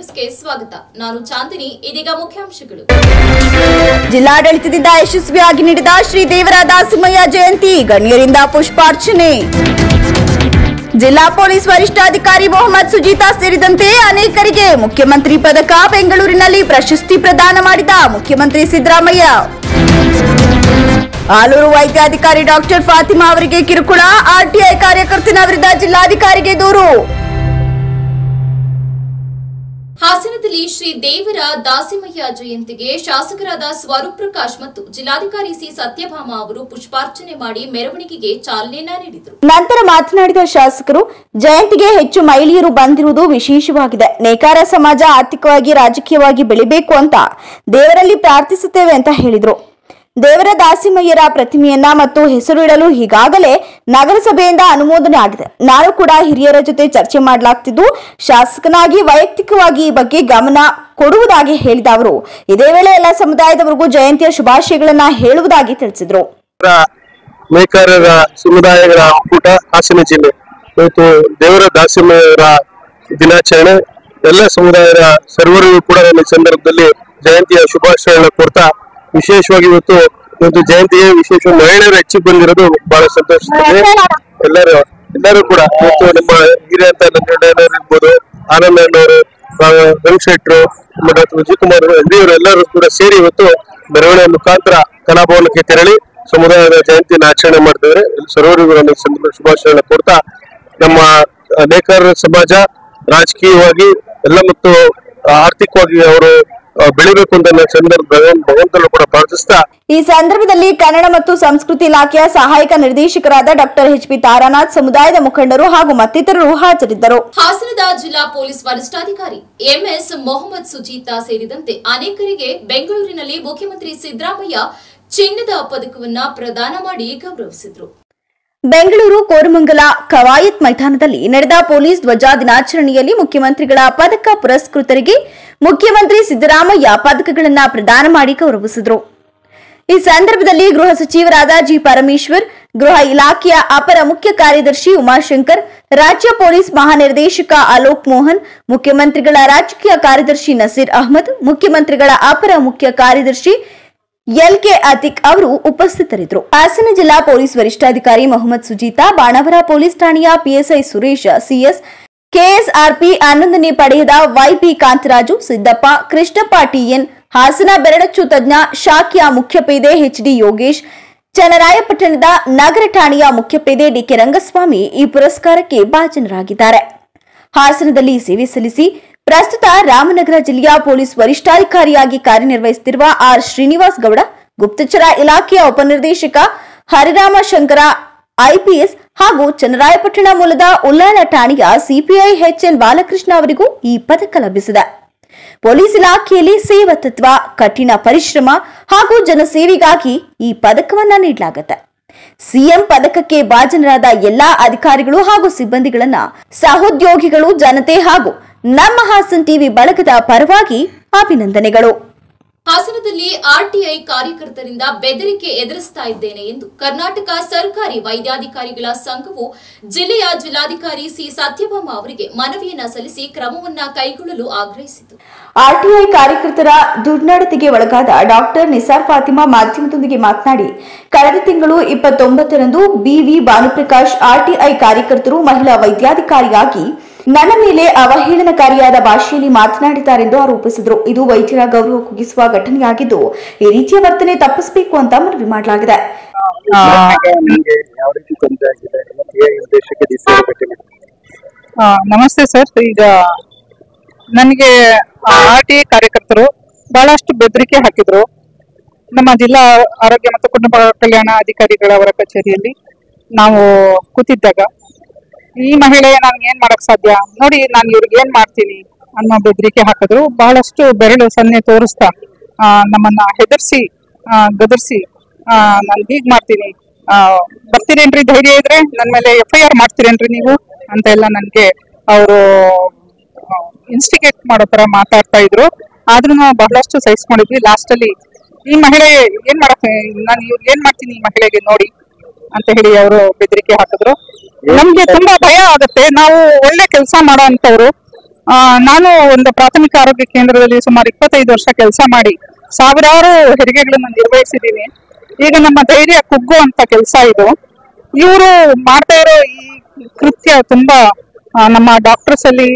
ನ್ಯೂಸ್ಗೆ ಸ್ವಾಗತ. ನಾನು ಚಾಂದಿನಿ. ಇದೀಗ ಮುಖ್ಯಾಂಶಗಳು. ಜಿಲ್ಲಾಡಳಿತದಿಂದ ಯಶಸ್ವಿಯಾಗಿ ನಡೆದ ಶ್ರೀ ದೇವರ ದಾಸಿಮಯ್ಯ ಜಯಂತಿ, ಗಣ್ಯರಿಂದ ಪುಷ್ಪಾರ್ಚನೆ. ಜಿಲ್ಲಾ ಪೊಲೀಸ್ ವರಿಷ್ಠಾಧಿಕಾರಿ ಮೊಹಮ್ಮದ್ ಸುಜೀತಾ ಸೇರಿದಂತೆ ಅನೇಕರಿಗೆ ಮುಖ್ಯಮಂತ್ರಿ ಪದಕ, ಬೆಂಗಳೂರಿನಲ್ಲಿ ಪ್ರಶಸ್ತಿ ಪ್ರದಾನ ಮಾಡಿದ ಮುಖ್ಯಮಂತ್ರಿ ಸಿದ್ದರಾಮಯ್ಯ. ಆಲೂರು ವೈದ್ಯಾಧಿಕಾರಿ ಡಾಕ್ಟರ್ ಫಾತಿಮಾ ಅವರಿಗೆ ಕಿರುಕುಳ, ಆರ್ಟಿಐ ಕಾರ್ಯಕರ್ತನ ವಿರುದ್ಧ ಜಿಲ್ಲಾಧಿಕಾರಿಗೆ ದೂರು. ಹಾಸನದಲ್ಲಿ ಶ್ರೀ ದೇವರ ದಾಸಿಮಯ್ಯ ಜಯಂತಿಗೆ ಶಾಸಕರಾದ ಸ್ವರೂಪ್ ಪ್ರಕಾಶ್ ಮತ್ತು ಜಿಲ್ಲಾಧಿಕಾರಿ ಸಿ ಸತ್ಯಭಾಮ ಅವರು ಪುಷ್ಪಾರ್ಚನೆ ಮಾಡಿ ಮೆರವಣಿಗೆಗೆ ಚಾಲನೆ ನೀಡಿದರು. ನಂತರ ಮಾತನಾಡಿದ ಶಾಸಕರು, ಜಯಂತಿಗೆ ಹೆಚ್ಚು ಮಹಿಳೆಯರು ಬಂದಿರುವುದು ವಿಶೇಷವಾಗಿದೆ. ನೇಕಾರ ಸಮಾಜ ಆರ್ಥಿಕವಾಗಿ ರಾಜಕೀಯವಾಗಿ ಬೆಳಿಬೇಕು ಅಂತ ದೇವರಲ್ಲಿ ಪ್ರಾರ್ಥಿಸುತ್ತೇವೆ ಅಂತ ಹೇಳಿದರು. ದೇವರ ದಾಸಿಮಯ್ಯರ ಪ್ರತಿಮೆಯನ್ನ ಮತ್ತು ಹೆಸರು ಇಡಲು ಈಗಾಗಲೇ ನಗರಸಭೆಯಿಂದ ಅನುಮೋದನೆ ಆಗಿದೆ. ನಾನು ಕೂಡ ಹಿರಿಯರ ಜೊತೆ ಚರ್ಚೆ ಮಾಡಲಾಗ್ತಿದ್ದು, ಶಾಸಕನಾಗಿ ವೈಯಕ್ತಿಕವಾಗಿ ಈ ಬಗ್ಗೆ ಗಮನ ಕೊಡುವುದಾಗಿ ಹೇಳಿದ ಅವರು, ಇದೇ ವೇಳೆ ಎಲ್ಲ ಸಮುದಾಯದವರಿಗೂ ಜಯಂತಿಯ ಶುಭಾಶಯಗಳನ್ನ ಹೇಳುವುದಾಗಿ ತಿಳಿಸಿದರು. ನೇಕಾರರ ಸಮುದಾಯಗಳ ಒಕ್ಕೂಟ ಹಾಸನ ಜಿಲ್ಲೆ ಇವತ್ತು ದೇವರ ದಾಸಿಮಯ್ಯರ ದಿನಾಚರಣೆ. ಎಲ್ಲ ಸಮುದಾಯದ ಸರ್ವರಿಗೂ ಕೂಡ ಈ ಸಂದರ್ಭದಲ್ಲಿ ಜಯಂತಿಯ ಶುಭಾಶಯಗಳನ್ನ ಕೊಡ್ತಾ, ವಿಶೇಷವಾಗಿ ಇವತ್ತು ಜಯಂತಿಗೆ ವಿಶೇಷ ಮಹಿಳೆಯರು ಹೆಚ್ಚಿಗೆ ಬಂದಿರೋದು ಬಹಳ ಸಂತೋಷ. ಎಲ್ಲರೂ ಕೂಡ ಇವತ್ತು ನಮ್ಮ ಹಿರಿಯಂತ ಇರ್ಬೋದು, ಆನಂದ್ ಅವರು, ವೆಂಕಟೇಶ್ವರು, ಡಾಕ್ಟರ್ ವಿಜಯಕುಮಾರ್ ಹಿರಿಯರು ಎಲ್ಲರೂ ಕೂಡ ಸೇರಿ ಇವತ್ತು ಮೆರವಣಿಗೆ ಮುಖಾಂತರ ಕಲಾಭವನಕ್ಕೆ ತೆರಳಿ ಸಮುದಾಯದ ಜಯಂತಿಯನ್ನು ಆಚರಣೆ ಮಾಡ್ತಿದ್ದಾರೆ. ಸರ್ವರಿಗೂ ಶುಭಾಶಯಗಳನ್ನ ಕೊಡ್ತಾ, ನಮ್ಮ ನೇಕಾರರ ಸಮಾಜ ರಾಜಕೀಯವಾಗಿ ಎಲ್ಲ ಮತ್ತು ಆರ್ಥಿಕವಾಗಿ ಅವರು ಬೆಳಿಬೇಕು ಅಂತ ಭಗವಂತನು ಕೂಡ ಪ್ರಾರ್ಥಿಸ್ತಾ, ಈ ಸಂದರ್ಭದಲ್ಲಿ ಕನ್ನಡ ಮತ್ತು ಸಂಸ್ಕೃತಿ ಇಲಾಖೆಯ ಸಹಾಯಕ ನಿರ್ದೇಶಕರಾದ ಡಾಕ್ಟರ್ ಎಚ್ ಪಿ ತಾರಾನಾಥ್, ಸಮುದಾಯದ ಮುಖಂಡರು ಹಾಗೂ ಮತ್ತಿತರರು ಹಾಜರಿದ್ದರು. ಹಾಸನದ ಜಿಲ್ಲಾ ಪೊಲೀಸ್ ವರಿಷ್ಠಾಧಿಕಾರಿ ಎಂಎಸ್ ಮೊಹಮ್ಮದ್ ಸುಜೀತಾ ಸೇರಿದಂತೆ ಅನೇಕರಿಗೆ ಬೆಂಗಳೂರಿನಲ್ಲಿ ಮುಖ್ಯಮಂತ್ರಿ ಸಿದ್ದರಾಮಯ್ಯ ಚಿನ್ನದ ಪದಕವನ್ನ ಪ್ರದಾನ ಮಾಡಿ ಗೌರವಿಸಿದರು. ಬೆಂಗಳೂರು ಕೋರಮಂಗಲ ಕವಾಯತ್ ಮೈದಾನದಲ್ಲಿ ನಡೆದ ಪೊಲೀಸ್ ಧ್ವಜ ದಿನಾಚರಣೆಯಲ್ಲಿ ಮುಖ್ಯಮಂತ್ರಿಗಳ ಪದಕ ಪುರಸ್ಕೃತರಿಗೆ ಮುಖ್ಯಮಂತ್ರಿ ಸಿದ್ದರಾಮಯ್ಯ ಪದಕಗಳನ್ನು ಪ್ರದಾನ ಮಾಡಿ ಗೌರವಿಸಿದರು. ಈ ಸಂದರ್ಭದಲ್ಲಿ ಗೃಹ ಸಚಿವರಾದ ಜಿ ಪರಮೇಶ್ವರ್, ಗೃಹ ಇಲಾಖೆಯ ಅಪರ ಮುಖ್ಯ ಕಾರ್ಯದರ್ಶಿ ಉಮಾಶಂಕರ್, ರಾಜ್ಯ ಪೊಲೀಸ್ ಮಹಾನಿರ್ದೇಶಕ ಅಲೋಕ್ ಮೋಹನ್, ಮುಖ್ಯಮಂತ್ರಿಗಳ ರಾಜಕೀಯ ಕಾರ್ಯದರ್ಶಿ ನಸೀರ್ ಅಹಮದ್, ಮುಖ್ಯಮಂತ್ರಿಗಳ ಅಪರ ಮುಖ್ಯ ಕಾರ್ಯದರ್ಶಿ ಎಲ್ಕೆ ಅತಿಕ್ ಅವರು ಉಪಸ್ಥಿತರಿದ್ದರು. ಹಾಸನ ಜಿಲ್ಲಾ ಪೊಲೀಸ್ ವರಿಷ್ಠಾಧಿಕಾರಿ ಮೊಹಮ್ಮದ್ ಸುಜೀತಾ, ಬಾಣಾವರ ಪೊಲೀಸ್ ಠಾಣೆಯ ಪಿಎಸ್ಐ ಸುರೇಶ್, ಸಿಎಸ್, ಕೆಎಸ್ಆರ್ಪಿ 11ನೇ ಪಡೆಯದ ವೈಪಿ ಕಾಂತರಾಜು, ಸಿದ್ದಪ್ಪ, ಕೃಷ್ಣಪ್ಪ ಟಿಎನ್, ಹಾಸನ ಬೆರಳಚ್ಚು ತಜ್ಞ ಶಾಖೆಯ ಮುಖ್ಯಪೇದೆ ಎಚ್ಡಿ ಯೋಗೇಶ್, ಚನ್ನರಾಯಪಟ್ಟಣದ ನಗರ ಠಾಣೆಯ ಮುಖ್ಯಪೇದೆ ಡಿಕೆ ರಂಗಸ್ವಾಮಿ ಈ ಪುರಸ್ಕಾರಕ್ಕೆ ಭಾಜನರಾಗಿದ್ದಾರೆ. ಹಾಸನದಲ್ಲಿ ಸೇವೆ ಸಲ್ಲಿಸಿ ಪ್ರಸ್ತುತ ರಾಮನಗರ ಜಿಲ್ಲೆಯ ಪೊಲೀಸ್ ವರಿಷ್ಠಾಧಿಕಾರಿಯಾಗಿ ಕಾರ್ಯನಿರ್ವಹಿಸುತ್ತಿರುವ ಆರ್ ಶ್ರೀನಿವಾಸ್ ಗೌಡ, ಗುಪ್ತಚರ ಇಲಾಖೆಯ ಉಪನಿರ್ದೇಶಕ ಹರಿರಾಮ ಶಂಕರ ಐಪಿಎಸ್ ಹಾಗೂ ಚನ್ನರಾಯಪಟ್ಟಣ ಮೂಲದ ಉಲ್ಲಾಳ ಠಾಣೆಯ ಸಿಪಿಐ ಎಚ್ಎನ್ ಬಾಲಕೃಷ್ಣ ಅವರಿಗೂ ಈ ಪದಕ ಲಭಿಸಿದೆ. ಪೊಲೀಸ್ ಇಲಾಖೆಯಲ್ಲಿ ಸೇವಾ ತತ್ವ, ಕಠಿಣ ಪರಿಶ್ರಮ ಹಾಗೂ ಜನಸೇವೆಗಾಗಿ ಈ ಪದಕವನ್ನ ನೀಡಲಾಗುತ್ತೆ. ಸಿಎಂ ಪದಕಕ್ಕೆ ಭಾಜನರಾದ ಎಲ್ಲಾ ಅಧಿಕಾರಿಗಳು ಹಾಗೂ ಸಿಬ್ಬಂದಿಗಳನ್ನ ಸಹೋದ್ಯೋಗಿಗಳು, ಜನತೆ ಹಾಗೂ ನಮ್ಮ ಹಾಸನ್ ಟಿವಿ ಬಳಗದ ಪರವಾಗಿ ಅಭಿನಂದನೆಗಳು. ಹಾಸನದಲ್ಲಿ ಆರ್ಟಿಐ ಕಾರ್ಯಕರ್ತರಿಂದ ಬೆದರಿಕೆ ಎದುರಿಸ್ತಾ ಇದ್ದೇನೆ ಎಂದು ಕರ್ನಾಟಕ ಸರ್ಕಾರಿ ವೈದ್ಯಾಧಿಕಾರಿಗಳ ಸಂಘವು ಜಿಲ್ಲೆಯ ಜಿಲ್ಲಾಧಿಕಾರಿ ಸಿ ಸತ್ಯಭಾಮ ಅವರಿಗೆ ಮನವಿಯನ್ನ ಸಲ್ಲಿಸಿ ಕ್ರಮವನ್ನ ಕೈಗೊಳ್ಳಲು ಆಗ್ರಹಿಸಿತು. ಆರ್ಟಿಐ ಕಾರ್ಯಕರ್ತರ ದುರ್ನಡತೆಗೆ ಒಳಗಾದ ಡಾಕ್ಟರ್ ನಿಸಾರ್ ಫಾತಿಮಾ ಮಾಧ್ಯಮದೊಂದಿಗೆ ಮಾತನಾಡಿ, ಕಳೆದ ತಿಂಗಳು 29ರಂದು ಬಿವಿ ಭಾನುಪ್ರಕಾಶ್ ಆರ್ಟಿಐ ಕಾರ್ಯಕರ್ತರು ಮಹಿಳಾ ವೈದ್ಯಾಧಿಕಾರಿಯಾಗಿ ನನ್ನ ಮೇಲೆ ಅವಹೇಳನಕಾರಿಯಾದ ಭಾಷೆಯಲ್ಲಿ ಮಾತನಾಡಿದ್ದಾರೆಂದು ಆರೋಪಿಸಿದರು. ಇದು ವೈದ್ಯರ ಗೌರವ ಕುಗ್ಗಿಸುವ ಘಟನೆಯಾಗಿದ್ದು, ಈ ರೀತಿಯ ವರ್ತನೆ ತಪ್ಪಿಸಬೇಕು ಅಂತ ಮನವಿ ಮಾಡಲಾಗಿದೆ. ನಮಸ್ತೆ ಸರ್. ಈಗ ನನಗೆ ಆರ್ಟಿಐ ಕಾರ್ಯಕರ್ತರು ಬಹಳಷ್ಟು ಬೆದರಿಕೆ ಹಾಕಿದ್ರು. ನಮ್ಮ ಜಿಲ್ಲಾ ಆರೋಗ್ಯ ಮತ್ತು ಕುಟುಂಬ ಕಲ್ಯಾಣ ಅಧಿಕಾರಿಗಳವರ ಕಚೇರಿಯಲ್ಲಿ ನಾವು ಕೂತಿದ್ದಾಗ ಈ ಮಹಿಳೆ ನನ್ಗೆ ಏನ್ ಮಾಡಕ್ ಸಾಧ್ಯ, ನೋಡಿ ನಾನು ಇವ್ರಿಗೆ ಏನ್ ಮಾಡ್ತೀನಿ ಅನ್ನೋ ಬೆದರಿಕೆ ಹಾಕಿದ್ರು. ಬಹಳಷ್ಟು ಬೆರಳು ಸನ್ನೆ ತೋರಿಸ್ತಾ ನಮ್ಮನ್ನ ಹೆದರ್ಸಿ ಗದರ್ಸಿ ನಾನು ಹೀಗ್ ಮಾಡ್ತೀನಿ, ಬರ್ತೀರೇನ್ರಿ, ಧೈರ್ಯ ಇದ್ರೆ ನನ್ನ ಮೇಲೆ FIR ಮಾಡ್ತೀರೇನ್ರಿ ನೀವು ಅಂತ ಎಲ್ಲ ನನ್ಗೆ ಅವರು ಇನ್ಸ್ಟಿಗೇಟ್ ಮಾಡೋ ತರ ಮಾತಾಡ್ತಾ ಇದ್ರು. ಆದ್ರೂ ನಾವು ಬಹಳಷ್ಟು ಸಹಿಸ್ಕೊಂಡಿದ್ವಿ. ಲಾಸ್ಟ್ ಅಲ್ಲಿ ಈ ಮಹಿಳೆ ಏನ್ ಮಾಡಕ್, ನಾನು ಇವ್ರಿಗೆ ಏನ್ ಮಾಡ್ತೀನಿ ಈ ಮಹಿಳೆಗೆ ನೋಡಿ ಅಂತ ಹೇಳಿ ಅವರು ಬೆದರಿಕೆ ಹಾಕಿದ್ರು. ನಮ್ಗೆ ತುಂಬಾ ಭಯ ಆಗುತ್ತೆ. ನಾವು ಒಳ್ಳೆ ಕೆಲಸ ಮಾಡೋ ಅಂತವ್ರು, ನಾನು ಒಂದು ಪ್ರಾಥಮಿಕ ಆರೋಗ್ಯ ಕೇಂದ್ರದಲ್ಲಿ ಸುಮಾರು 25 ವರ್ಷ ಕೆಲಸ ಮಾಡಿ ಸಾವಿರಾರು ಹೆರಿಗೆಗಳನ್ನು ನಿರ್ವಹಿಸಿದ್ದೀನಿ. ಈಗ ನಮ್ಮ ಧೈರ್ಯ ಕುಗ್ಗು ಅಂತ ಕೆಲಸ ಇದು. ಇವರು ಮಾಡ್ತಾ ಇರೋ ಈ ಕೃತ್ಯ ತುಂಬಾ ನಮ್ಮ ಡಾಕ್ಟರ್ಸ್ ಅಲ್ಲಿ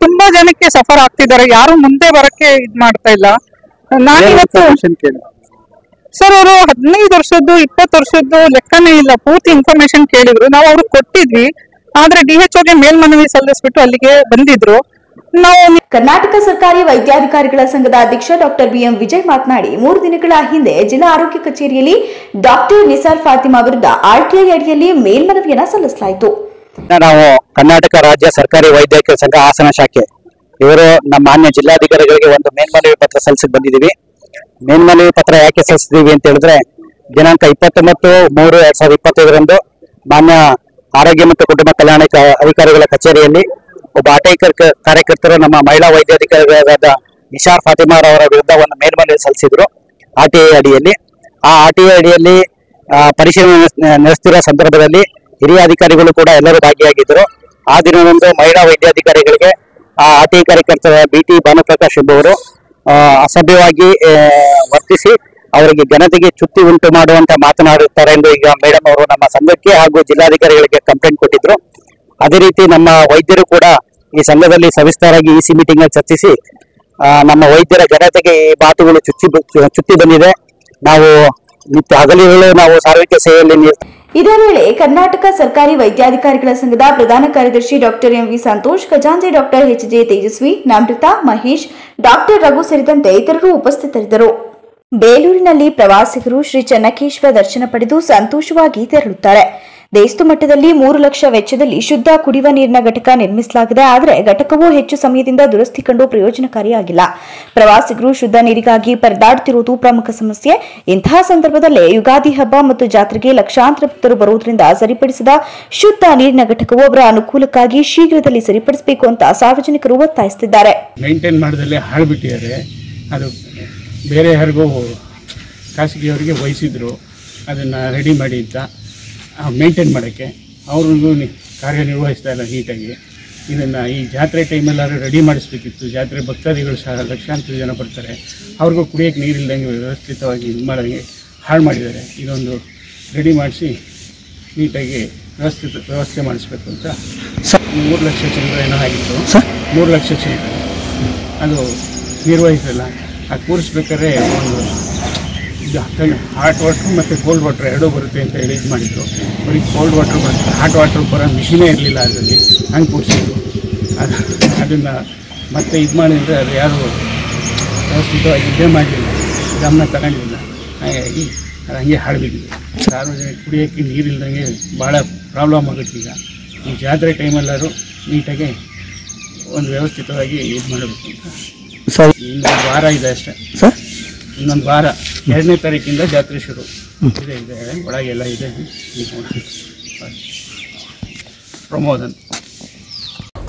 ತುಂಬಾ ಜನಕ್ಕೆ ಸಫರ್ ಆಗ್ತಿದ್ದಾರೆ. ಯಾರು ಮುಂದೆ ಬರಕ್ಕೆ ಇದ್ ಮಾಡ್ತಾ ಇಲ್ಲ. ನಾನಿವತ್ತು ಸರ್ ಅವರು 15 ವರ್ಷದ್ದು 20 ವರ್ಷದ್ದು ಲೆಕ್ಕನೇ ಇಲ್ಲ, ಪೂರ್ತಿ ಇನ್ಫಾರ್ಮೇಶನ್ ಕೇಳಿದ್ರು. ನಾವು ಅವ್ರಿಗೆ ಕೊಟ್ಟಿದ್ವಿ, ಆದ್ರೆ DHOಗೆ ಮೇಲ್ಮನವಿ ಸಲ್ಲಿಸ್ಬಿಟ್ಟು ಅಲ್ಲಿಗೆ ಬಂದಿದ್ರು. ಕರ್ನಾಟಕ ಸರ್ಕಾರಿ ವೈದ್ಯಾಧಿಕಾರಿಗಳ ಸಂಘದ ಅಧ್ಯಕ್ಷ ಡಾಕ್ಟರ್ BM ವಿಜಯ್ ಮಾತನಾಡಿ, 3 ದಿನಗಳ ಹಿಂದೆ ಜಿಲ್ಲಾ ಆರೋಗ್ಯ ಕಚೇರಿಯಲ್ಲಿ ಡಾಕ್ಟರ್ ನಿಸಾರ್ ಫಾತಿಮಾ ವಿರುದ್ಧ RTI ಅಡಿಯಲ್ಲಿ ಮೇಲ್ಮನವಿಯನ್ನ ಸಲ್ಲಿಸಲಾಯಿತು. ನಾವು ಕರ್ನಾಟಕ ರಾಜ್ಯ ಸರ್ಕಾರಿ ವೈದ್ಯಕೀಯ ಸಂಘ ಹಾಸನ ಶಾಖೆ ಇವರು ನಮ್ಮ ಮಾನ್ಯ ಜಿಲ್ಲಾಧಿಕಾರಿಗಳಿಗೆ ಒಂದು ಮೇಲ್ಮನವಿ ಪತ್ರ ಸಲ್ಲಿಸಿ ಬಂದಿದ್ದೀವಿ. ಮೇಲ್ಮನವಿ ಪತ್ರ ಯಾಕೆ ಸಲ್ಲಿಸಿದೀವಿ ಅಂತ ಹೇಳಿದ್ರೆ, ದಿನಾಂಕ 29/3/2025 ಮಾನ್ಯ ಆರೋಗ್ಯ ಮತ್ತು ಕುಟುಂಬ ಕಲ್ಯಾಣ ಅಧಿಕಾರಿಗಳ ಕಚೇರಿಯಲ್ಲಿ ಒಬ್ಬ ಆರ್ಟಿಐ ಕಾರ್ಯಕರ್ತರು ನಮ್ಮ ಮಹಿಳಾ ವೈದ್ಯಾಧಿಕಾರಿಗಳಾದ ನಿಸಾರ್ ಫಾತಿಮಾ ಅವರ ವಿರುದ್ಧ ಒಂದು ಮೇಲ್ಮನವಿ ಸಲ್ಲಿಸಿದ್ರು RTI ಅಡಿಯಲ್ಲಿ. ಆ RTI ಅಡಿಯಲ್ಲಿ ಪರಿಶೀಲನೆ ನಡೆಸುತ್ತಿರುವ ಸಂದರ್ಭದಲ್ಲಿ ಹಿರಿಯ ಅಧಿಕಾರಿಗಳು ಕೂಡ ಎಲ್ಲರೂ ಭಾಗಿಯಾಗಿದ್ದರು. ಆ ದಿನದಂದು ಮಹಿಳಾ ವೈದ್ಯಾಧಿಕಾರಿಗಳಿಗೆ ಆ RTI ಕಾರ್ಯಕರ್ತರ BT ಭಾನುಪ್ರಕಾಶ್ ಎಂಬುವರು ಅಸಭ್ಯವಾಗಿ ವರ್ತಿಸಿ ಅವರಿಗೆ ಘನತೆಗೆ ಚ್ಯುತಿ ಉಂಟು ಮಾಡುವಂತ ಮಾತನಾಡುತ್ತಾರೆ ಎಂದು ಈಗ ಮೇಡಮ್ ಅವರು ನಮ್ಮ ಸಂಘಕ್ಕೆ ಹಾಗೂ ಜಿಲ್ಲಾಧಿಕಾರಿಗಳಿಗೆ ಕಂಪ್ಲೇಂಟ್ ಕೊಟ್ಟಿದ್ರು. ಅದೇ ರೀತಿ ನಮ್ಮ ವೈದ್ಯರು ಕೂಡ ಈ ಸಂಘದಲ್ಲಿ ಸವಿಸ್ತಾರವಾಗಿ EC ಮೀಟಿಂಗ್ ನಲ್ಲಿ ಚರ್ಚಿಸಿ ನಮ್ಮ ವೈದ್ಯರ ಘನತೆಗೆ ಈ ಮಾತುಗಳು ಚುಚ್ಚಿ ಬಂದಿದೆ. ನಾವು ನಿತ್ಯ ಹಗಲಿರುಳು ನಾವು ಸಾರ್ವಜನಿಕ ಸೇವೆಯಲ್ಲಿ ಇದೇ ವೇಳೆ ಕರ್ನಾಟಕ ಸರ್ಕಾರಿ ವೈದ್ಯಾಧಿಕಾರಿಗಳ ಸಂಘದ ಪ್ರಧಾನ ಕಾರ್ಯದರ್ಶಿ ಡಾಕ್ಟರ್ MV ಸಂತೋಷ್, ಖಜಾಂಚಿ doctor HJ Tejaswi, Namrata, Mahesh, doctor Raghu ಸೇರಿದಂತೆ ಇತರರು ಉಪಸ್ಥಿತರಿದ್ದರು. ಬೇಲೂರಿನಲ್ಲಿ ಪ್ರವಾಸಿಗರು ಶ್ರೀ ಚೆನ್ನಕೇಶ್ವರ ದರ್ಶನ ಪಡೆದು ಸಂತೋಷವಾಗಿ ತೆರಳುತ್ತಾರೆ. ದೇಸ್ತು ಮಟ್ಟದಲ್ಲಿ 3 ಲಕ್ಷ ವೆಚ್ಚದಲ್ಲಿ ಶುದ್ಧ ಕುಡಿಯುವ ನೀರಿನ ಘಟಕ ನಿರ್ಮಿಸಲಾಗಿದೆ. ಆದರೆ ಘಟಕವು ಹೆಚ್ಚು ಸಮಯದಿಂದ ದುರಸ್ತಿ ಕಂಡು ಪ್ರಯೋಜನಕಾರಿಯಾಗಿಲ್ಲ. ಪ್ರವಾಸಿಗರು ಶುದ್ಧ ನೀರಿಗಾಗಿ ಪರದಾಡುತ್ತಿರುವುದು ಪ್ರಮುಖ ಸಮಸ್ಯೆ. ಇಂತಹ ಸಂದರ್ಭದಲ್ಲೇ ಯುಗಾದಿ ಹಬ್ಬ ಮತ್ತು ಜಾತ್ರೆಗೆ ಲಕ್ಷಾಂತರ ಭಕ್ತರು ಬರುವುದರಿಂದ ಸರಿಪಡಿಸಿದ ಶುದ್ಧ ನೀರಿನ ಘಟಕವು ಅವರ ಅನುಕೂಲಕ್ಕಾಗಿ ಶೀಘ್ರದಲ್ಲಿ ಸರಿಪಡಿಸಬೇಕು ಅಂತ ಸಾರ್ವಜನಿಕರು ಒತ್ತಾಯಿಸುತ್ತಿದ್ದಾರೆ. ಮೇಂಟೈನ್ ಮಾಡೋದಲ್ಲೇ ಹಾಳುಬಿಟ್ಟಿದ್ದಾರೆ. ಅದು ಬೇರೆ ಯಾರಿಗೂ ಖಾಸಗಿಯವರಿಗೆ ವಹಿಸಿದ್ರು ಅದನ್ನು ರೆಡಿ ಮಾಡಿ ಅಂತ ಮೇಂಟೈನ್ ಮಾಡೋಕ್ಕೆ. ಅವ್ರಿಗೂ ಕಾರ್ಯನಿರ್ವಹಿಸ್ತಾ ಇಲ್ಲ ನೀಟಾಗಿ. ಇದನ್ನು ಈ ಜಾತ್ರೆ ಟೈಮಲ್ಲಾದ್ರೂ ರೆಡಿ ಮಾಡಿಸ್ಬೇಕಿತ್ತು. ಜಾತ್ರೆ ಭಕ್ತಾದಿಗಳು ಸಹ ಲಕ್ಷಾಂತರ ಜನ ಬರ್ತಾರೆ, ಅವ್ರಿಗೂ ಕುಡಿಯೋಕ್ಕೆ ನೀರಿಲ್ದಂಗೆ ವ್ಯವಸ್ಥಿತವಾಗಿ ಇದು ಮಾಡೋಂಗೆ ಹಾಳು ಮಾಡಿದ್ದಾರೆ. ಇದೊಂದು ರೆಡಿ ಮಾಡಿಸಿ ನೀಟಾಗಿ ವ್ಯವಸ್ಥೆ ಮಾಡಿಸ್ಬೇಕು ಅಂತ 3 ಲಕ್ಷ ಚಿಲ್ಲರೆ ಏನೋ ಆಗಿತ್ತು. 3 ಲಕ್ಷ ಚಿಲ್ಲರೆ ಅದು ನಿರ್ವಹಿಸಲ್ಲ. ಅದು ಕೂರಿಸ್ಬೇಕಾದ್ರೆ ಒಂದು ಹಾಟ್ ವಾಟ್ರು ಮತ್ತು ಕೋಲ್ಡ್ ವಾಟ್ರ್ ಎರಡೂ ಬರುತ್ತೆ ಅಂತ ಹೇಳಿ ಇದು ಮಾಡಿದರು. ಬರೀ ಕೋಲ್ಡ್ ವಾಟ್ರ್ ಬರುತ್ತೆ, ಹಾಟ್ ವಾಟ್ರ್ ಬರೋ ಮಿಷಿನೇ ಇರಲಿಲ್ಲ ಅದರಲ್ಲಿ. ಹಂಗೆ ಕೂರಿಸಿದ್ರು. ಅದನ್ನು ಮತ್ತೆ ಇದು ಮಾಡಿದರೆ ಅದು ಯಾರು ವ್ಯವಸ್ಥಿತವಾಗಿ ಇದೇ ಮಾಡಲಿಲ್ಲ, ಗಮನ ತಗೊಂಡಿಲ್ಲ. ಹಾಗಾಗಿ ಅದು ಹಂಗೆ ಹಾಳು ಬಿದ್ದಿದೆ. ಸಾರ್ವಜನಿಕ ಕುಡಿಯೋಕ್ಕೆ ನೀರಿಲ್ದಂಗೆ ಭಾಳ ಪ್ರಾಬ್ಲಮ್ ಆಗುತ್ತೆ. ಈಗ ಈ ಜಾತ್ರೆ ಟೈಮಲ್ಲಾದ್ರು ನೀಟಾಗಿ ಒಂದು ವ್ಯವಸ್ಥಿತವಾಗಿ ಇದು ಮಾಡಬೇಕು ಅಂತ. ಇನ್ನೊಂದು ವಾರ ಇದೆ ಅಷ್ಟೇ ಸರ್, ಇನ್ನೊಂದು ವಾರ 2ನೇ ತಾರೀಕಿಂದ ಜಾತ್ರೆ ಶುರು ಇದೆ ಒಳಗೆಲ್ಲ ಇದೆ. ಪ್ರಮೋದ್ ಅಂತ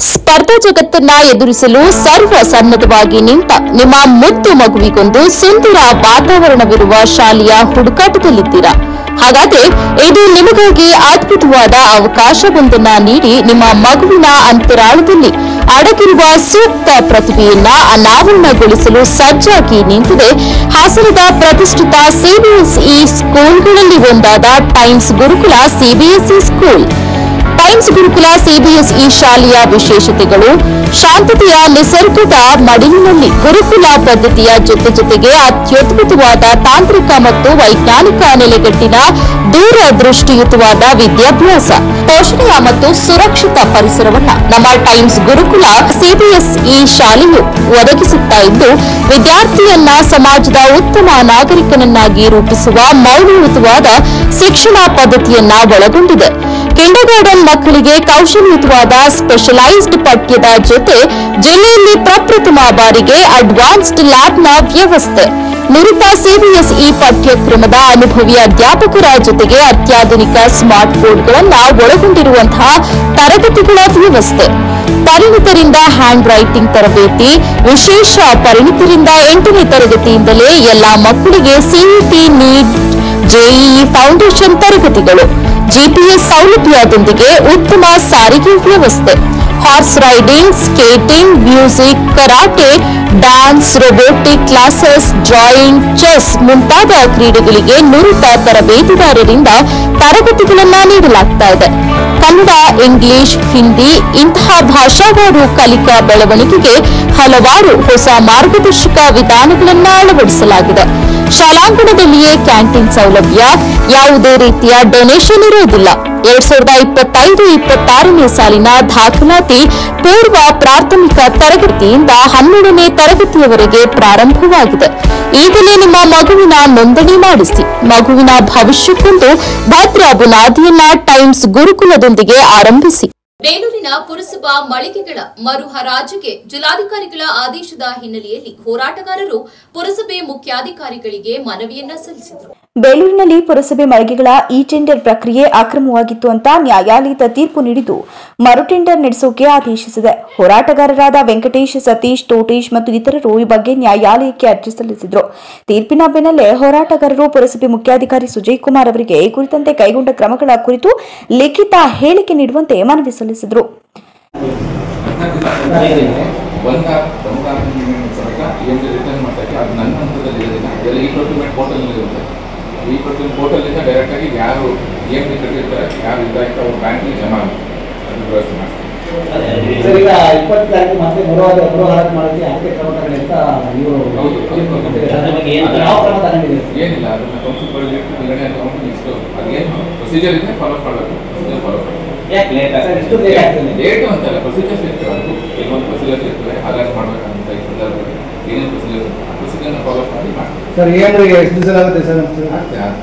ಸ್ಪರ್ಧಾ ಜಗತ್ತನ್ನ ಎದುರಿಸಲು ಸರ್ವ ಸನ್ನದ್ಧವಾಗಿ ನಿಂತ ನಿಮ್ಮ ಮುದ್ದು ಮಗುವಿಗೊಂದು ಸುಂದರ ವಾತಾವರಣವಿರುವ ಶಾಲೆಯ ಹುಡುಕಾಟದಲ್ಲಿದ್ದೀರಾ? ಹಾಗಾದ್ರೆ ಇದು ನಿಮಗಾಗಿ ಅದ್ಭುತವಾದ ಅವಕಾಶವೊಂದನ್ನ ನೀಡಿ ನಿಮ್ಮ ಮಗುವಿನ ಅಂತರಾಳದಲ್ಲಿ ಅಡಗಿರುವ ಸೂಕ್ತ ಪ್ರತಿಭೆಯನ್ನ ಅನಾವರಣಗೊಳಿಸಲು ಸಜ್ಜಾಗಿ ನಿಂತಿದೆ ಹಾಸನದ ಪ್ರತಿಷ್ಠಿತ CBSE ಸ್ಕೂಲ್ಗಳಲ್ಲಿ ಒಂದಾದ ಟೈಮ್ಸ್ ಗುರುಕುಲ CBSE ಸ್ಕೂಲ್. ಟೈಮ್ಸ್ ಗುರುಕುಲ CBSE ಶಾಲೆಯ ವಿಶೇಷತೆಗಳು: ಶಾಂತತೆಯ ನಿಸರ್ಗದ ಮಡಿಲಿನಲ್ಲಿ ಗುರುಕುಲ ಪದ್ಧತಿಯ ಜೊತೆಗೆ ಅತ್ಯದ್ಭುತವಾದ ತಾಂತ್ರಿಕ ಮತ್ತು ವೈಜ್ಞಾನಿಕ ನೆಲೆಗಟ್ಟಿನ ದೂರದೃಷ್ಟಿಯುತವಾದ ವಿದ್ಯಾಭ್ಯಾಸ, ಪೋಷಣೆಯ ಮತ್ತು ಸುರಕ್ಷಿತ ಪರಿಸರವನ್ನ ನಮ್ಮ ಟೈಮ್ಸ್ ಗುರುಕುಲ CBSE ಶಾಲೆಯು ಒದಗಿಸುತ್ತಾ ಇದ್ದು, ವಿದ್ಯಾರ್ಥಿಯನ್ನ ಸಮಾಜದ ಉತ್ತಮ ನಾಗರಿಕನನ್ನಾಗಿ ರೂಪಿಸುವ ಮೌಲ್ಯಯುತವಾದ ಶಿಕ್ಷಣ ಪದ್ಧತಿಯನ್ನ ಒಳಗೊಂಡಿದೆ. ಕಿಂಡರ್ಗಾರ್ಟನ್ ಮಕ್ಕಳಿಗೆ ಕೌಶಲ್ಯಯುತವಾದ ಸ್ಪೆಷಲೈಸ್ಡ್ ಪಠ್ಯದ ಜೊತೆ ಜಿಲ್ಲೆಯಲ್ಲಿ ಪ್ರಪ್ರಥಮ ಬಾರಿಗೆ ಅಡ್ವಾನ್ಸ್ಡ್ ಲ್ಯಾಬ್ನ ವ್ಯವಸ್ಥೆ, ನುರಿತ CBSE ಪಠ್ಯಕ್ರಮದ ಅನುಭವಿ ಅಧ್ಯಾಪಕರ ಜೊತೆಗೆ ಅತ್ಯಾಧುನಿಕ ಸ್ಮಾರ್ಟ್ ಬೋರ್ಡ್ಗಳನ್ನು ಒಳಗೊಂಡಿರುವಂತಹ ತರಗತಿಗಳ ವ್ಯವಸ್ಥೆ, ಪರಿಣಿತರಿಂದ ಹ್ಯಾಂಡ್ ರೈಟಿಂಗ್ ತರಬೇತಿ, ವಿಶೇಷ ಪರಿಣಿತರಿಂದ 8ನೇ ತರಗತಿಯಿಂದಲೇ ಎಲ್ಲಾ ಮಕ್ಕಳಿಗೆ CET, NEET, JEE ಫೌಂಡೇಶನ್ ತರಗತಿಗಳು, GPS ಸೌಲಭ್ಯದೊಂದಿಗೆ ಉತ್ತಮ ಸಾರಿಗೆ ವ್ಯವಸ್ಥೆ, horse riding, skating, music, karate, dance, robotic classes, drawing, chess ಮುಂತಾದ ಕ್ರೀಡೆಗಳಿಗೆ ನುರಿತ ತರಬೇತಿದಾರರಿಂದ ತರಗತಿಗಳನ್ನು ನೀಡಲಾಗ್ತಾ ಇದೆ. ಕನ್ನಡ, ಇಂಗ್ಲಿಷ್, ಹಿಂದಿ ಇಂತಹ ಭಾಷಾವಾರು ಕಲಿಕಾ ಬೆಳವಣಿಗೆಗೆ ಹಲವಾರು ಹೊಸ ಮಾರ್ಗದರ್ಶಕ ವಿಧಾನಗಳನ್ನು ಅಳವಡಿಸಲಾಗಿದೆ. ಶಾಲಾಂಗಣದಲ್ಲಿಯೇ ಕ್ಯಾಂಟೀನ್ ಸೌಲಭ್ಯ, ಯಾವುದೇ ರೀತಿಯ ಡೊನೇಷನ್ ಇರುವುದಿಲ್ಲ. 2025-26ನೇ ಸಾಲಿನ ದಾಖಲಾತಿ ಪೂರ್ವ ಪ್ರಾಥಮಿಕ ತರಗತಿಯಿಂದ 12ನೇ ತರಗತಿಯವರೆಗೆ ಪ್ರಾರಂಭವಾಗಿದೆ. ಈಗಲೇ ನಿಮ್ಮ ಮಗುವಿನ ನೋಂದಣಿ ಮಾಡಿಸಿ. ಮಗುವಿನ ಭವಿಷ್ಯಕ್ಕೊಂದು ಭದ್ರ ಬುನಾದಿಯನ್ನ ಟೈಮ್ಸ್ ಗುರುಕುಲದೊಂದಿಗೆ ಆರಂಭಿಸಿ. ಬೇಲೂರಿನ ಪುರಸಭಾ ಮಳಿಗೆಗಳ ಮರು ಹರಾಜಿಗೆ ಜಿಲ್ಲಾಧಿಕಾರಿಗಳ ಆದೇಶದ ಹಿನ್ನೆಲೆಯಲ್ಲಿ ಹೋರಾಟಗಾರರು ಪುರಸಭೆ ಮುಖ್ಯಾಧಿಕಾರಿಗಳಿಗೆ ಮನವಿಯನ್ನ ಸಲ್ಲಿಸಿದರು. ಬೇಲೂರಿನಲ್ಲಿ ಪುರಸಭೆ ಮಳಿಗೆಗಳ ಇ ಟೆಂಡರ್ ಪ್ರಕ್ರಿಯೆ ಅಕ್ರಮವಾಗಿತ್ತು ಅಂತ ನ್ಯಾಯಾಲಯದ ತೀರ್ಪು ನೀಡಿದ್ದು ಮರು ಟೆಂಡರ್ ನಡೆಸೋಕೆ ಆದೇಶಿಸಿದೆ. ಹೋರಾಟಗಾರರಾದ ವೆಂಕಟೇಶ್, ಸತೀಶ್, ತೋಟೇಶ್ ಮತ್ತು ಇತರರು ಈ ಬಗ್ಗೆ ನ್ಯಾಯಾಲಯಕ್ಕೆ ಅರ್ಜಿ ಸಲ್ಲಿಸಿದರು. ತೀರ್ಪಿನ ಬೆನ್ನಲ್ಲೇ ಹೋರಾಟಗಾರರು ಪುರಸಭೆ ಮುಖ್ಯಾಧಿಕಾರಿ ಸುಜಯ್ ಕುಮಾರ್ ಅವರಿಗೆ ಈ ಕುರಿತಂತೆ ಕೈಗೊಂಡ ಕ್ರಮಗಳ ಕುರಿತು ಲಿಖಿತ ಹೇಳಿಕೆ ನೀಡುವಂತೆ ಮನವಿ ಸಲ್ಲಿಸಿದರು. ಈ ಪೋರ್ಟಲ್ನಿಂದ ಡೈರೆಕ್ಟಾಗಿ ಯಾರು ಏನು ಕಟ್ಟಿರ್ತಾರೆ, ಯಾರು ಇದಾಯ್ತು ಅವ್ರ ಬ್ಯಾಂಕಿಗೆ ಜಮಾ ಅದು ವ್ಯವಸ್ಥೆ ಮಾಡ್ತಾರೆ. ಈಗ 20 ತಾರೀಕು ಮತ್ತೆ ಮರುಹಾರಾಟ ಮಾಡೋಕ್ಕೆ ಅದಕ್ಕೆ ಕ್ರಮ ತಗೊಂಡು ಅಂತ ನೀವು ಯಾವ ಕ್ರಮ ತಗೊಂಡಿದ್ದೀರಿ? ಏನಿಲ್ಲ, ಅದನ್ನು ಕೌನ್ಸಿಲ್ ಬರಲಿಕ್ಕೆ ನಿರ್ಣಯ ತಗೊಂಡು ನೆಕ್ಸ್ಟ್ ಅದೇನು ಪ್ರೊಸೀಜರ್ ಇದೆ ಫಾಲೋ ಮಾಡಬೇಕು. ಫಾಲೋ ಮಾಡಿ ಲೇಟು ಅಂತಲ್ಲ, ಪ್ರೊಸೀಜರ್ಸ್ ಇರ್ತವೆ. ಅದು ಕೆಲವೊಂದು ಪ್ರೊಸೀಜರ್ಸ್ ಇರ್ತವೆ, ಹಾಗಾಗಿ ಮಾಡ್ಬೇಕಂತ ಈ ಸಂದರ್ಭದಲ್ಲಿ ಏನೇನು ಪ್ರೊಸೀಜರ್ಸ್ ಪ್ರೊಸೀಜರ್ನ ಫಾಲೋ ಮಾಡಿ ಮಾಡಿ ಸರ್. ಏನು ಎಷ್ಟು ದಿವಸ ಆಗುತ್ತೆ ಸರ್?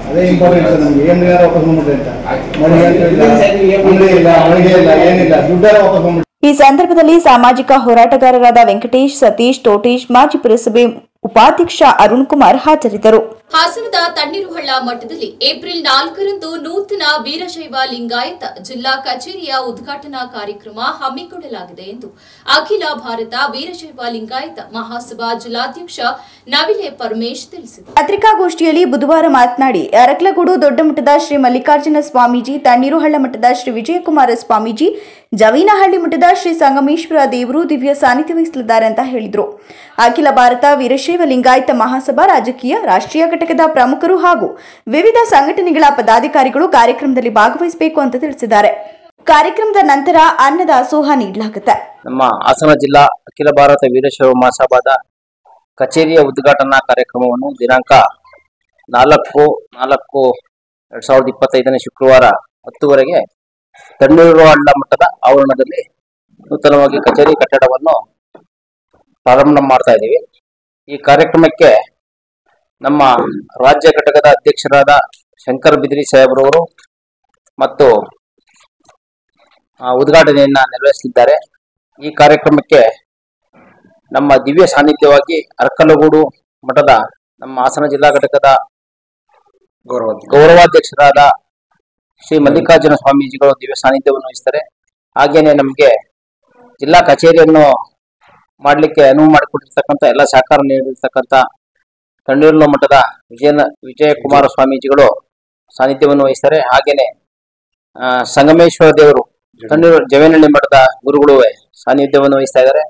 ಅದೇ ಇಂಪಾರ್ಟೆಂಟ್ ಸರ್ ನಮಗೆ. ಏನು ವಾಪಸ್ ಬಂದ್ಬಿಟ್ರೆ ಅಂತ ಮಳಿಗೆ ಇಲ್ಲ ಏನಿಲ್ಲ, ದುಡ್ಡೆಲ್ಲ ವಾಪಸ್ ಬಂದ್ಬಿಟ್ಟು. ಈ ಸಂದರ್ಭದಲ್ಲಿ ಸಾಮಾಜಿಕ ಹೋರಾಟಗಾರರಾದ ವೆಂಕಟೇಶ್, ಸತೀಶ್, ತೋಟೇಶ್, ಮಾಜಿ ಪುರಸಭೆ ಉಪಾಧ್ಯಕ್ಷ ಅರುಣ್ ಕುಮಾರ್ ಹಾಜರಿದ್ದರು. ಹಾಸನದ ತಣ್ಣೀರುಹಳ್ಳ ಮಠದಲ್ಲಿ ಏಪ್ರಿಲ್ 4ರಂದು ನೂತನ ವೀರಶೈವ ಲಿಂಗಾಯತ ಜಿಲ್ಲಾ ಕಚೇರಿಯ ಉದ್ಘಾಟನಾ ಕಾರ್ಯಕ್ರಮ ಹಮ್ಮಿಕೊಳ್ಳಲಾಗಿದೆ ಎಂದು ಅಖಿಲ ಭಾರತ ವೀರಶೈವ ಲಿಂಗಾಯತ ಮಹಾಸಭಾ ಜಿಲ್ಲಾಧ್ಯಕ್ಷ ನವಿಲೆ ಪರಮೇಶ್ ತಿಳಿಸಿದರು. ಪತ್ರಿಕಾಗೋಷ್ಠಿಯಲ್ಲಿ ಬುಧವಾರ ಮಾತನಾಡಿ, ಅರಕಲಗೂಡು ದೊಡ್ಡ ಮಠದ ಶ್ರೀ ಮಲ್ಲಿಕಾರ್ಜುನ ಸ್ವಾಮೀಜಿ, ತಣ್ಣೀರುಹಳ್ಳ ಮಠದ ಶ್ರೀ ವಿಜಯಕುಮಾರ ಸ್ವಾಮೀಜಿ, ಜವೀನಹಳ್ಳಿ ಮಠದ ಶ್ರೀ ಸಂಗಮೇಶ್ವರ ದೇವರು ದಿವ್ಯ ಸಾನ್ನಿಧ್ಯ ವಹಿಸಲಿದ್ದಾರೆ ಅಂತ ಹೇಳಿದರು. ಅಖಿಲ ಭಾರತ ವೀರಶೈವ ಲಿಂಗಾಯತ ಮಹಾಸಭಾ ರಾಜಕೀಯ, ರಾಷ್ಟ್ರೀಯ ಘಟಕದ ಪ್ರಮುಖರು ಹಾಗೂ ವಿವಿಧ ಸಂಘಟನೆಗಳ ಪದಾಧಿಕಾರಿಗಳು ಕಾರ್ಯಕ್ರಮದಲ್ಲಿ ಭಾಗವಹಿಸಬೇಕು ಅಂತ ತಿಳಿಸಿದ್ದಾರೆ. ಕಾರ್ಯಕ್ರಮದ ನಂತರ ಅನ್ನದಾಸೋಹ ನೀಡಲಾಗುತ್ತೆ. ನಮ್ಮ ಹಾಸನ ಜಿಲ್ಲಾ ಅಖಿಲ ಭಾರತ ವೀರಶೈವ ಮಹಾಸಭಾದ ಕಚೇರಿಯ ಉದ್ಘಾಟನಾ ಕಾರ್ಯಕ್ರಮವನ್ನು ದಿನಾಂಕ 4/4/2025 ಶುಕ್ರವಾರ 10 ತಣ್ಣೀರುಹಳ್ಳ ಮಠದ ಆವರಣದಲ್ಲಿ ನೂತನವಾಗಿ ಕಚೇರಿ ಕಟ್ಟಡವನ್ನು ಪ್ರಾರಂಭ ಮಾಡ್ತಾ ಇದ್ದೀವಿ. ಈ ಕಾರ್ಯಕ್ರಮಕ್ಕೆ ನಮ್ಮ ರಾಜ್ಯ ಘಟಕದ ಅಧ್ಯಕ್ಷರಾದ ಶಂಕರ್ ಬಿದ್ರಿ ಸಾಹೇಬ್ರವರು ಮತ್ತು ಉದ್ಘಾಟನೆಯನ್ನ ನೆರವೇರಿಸಲಿದ್ದಾರೆ. ಈ ಕಾರ್ಯಕ್ರಮಕ್ಕೆ ನಮ್ಮ ದಿವ್ಯ ಸಾನ್ನಿಧ್ಯವಾಗಿ ಅರಕಲಗೂಡು ಮಠದ ನಮ್ಮ ಹಾಸನ ಜಿಲ್ಲಾ ಘಟಕದ ಗೌರವಾಧ್ಯಕ್ಷರಾದ ಶ್ರೀ ಮಲ್ಲಿಕಾರ್ಜುನ ಸ್ವಾಮೀಜಿಗಳು ದಿವ್ಯ ಸಾನ್ನಿಧ್ಯವನ್ನು ವಹಿಸ್ತಾರೆ. ಹಾಗೇನೆ ನಮಗೆ ಜಿಲ್ಲಾ ಕಚೇರಿಯನ್ನು ಮಾಡಲಿಕ್ಕೆ ಅನುವು ಮಾಡಿಕೊಟ್ಟಿರ್ತಕ್ಕಂಥ ಎಲ್ಲ ಸಹಕಾರ ನೀಡಿರ್ತಕ್ಕಂಥ ತಣ್ಣೀರುಹಳ್ಳ ಮಠದ ವಿಜಯಕುಮಾರ ಸ್ವಾಮೀಜಿಗಳು ಸಾನ್ನಿಧ್ಯವನ್ನು ವಹಿಸ್ತಾರೆ. ಹಾಗೇನೆ ಸಂಗಮೇಶ್ವರ ದೇವರು ಜವೇನಹಳ್ಳಿ ಮಠದ ಗುರುಗಳು ಸಾನ್ನಿಧ್ಯವನ್ನು ವಹಿಸ್ತಾ ಇದ್ದಾರೆ.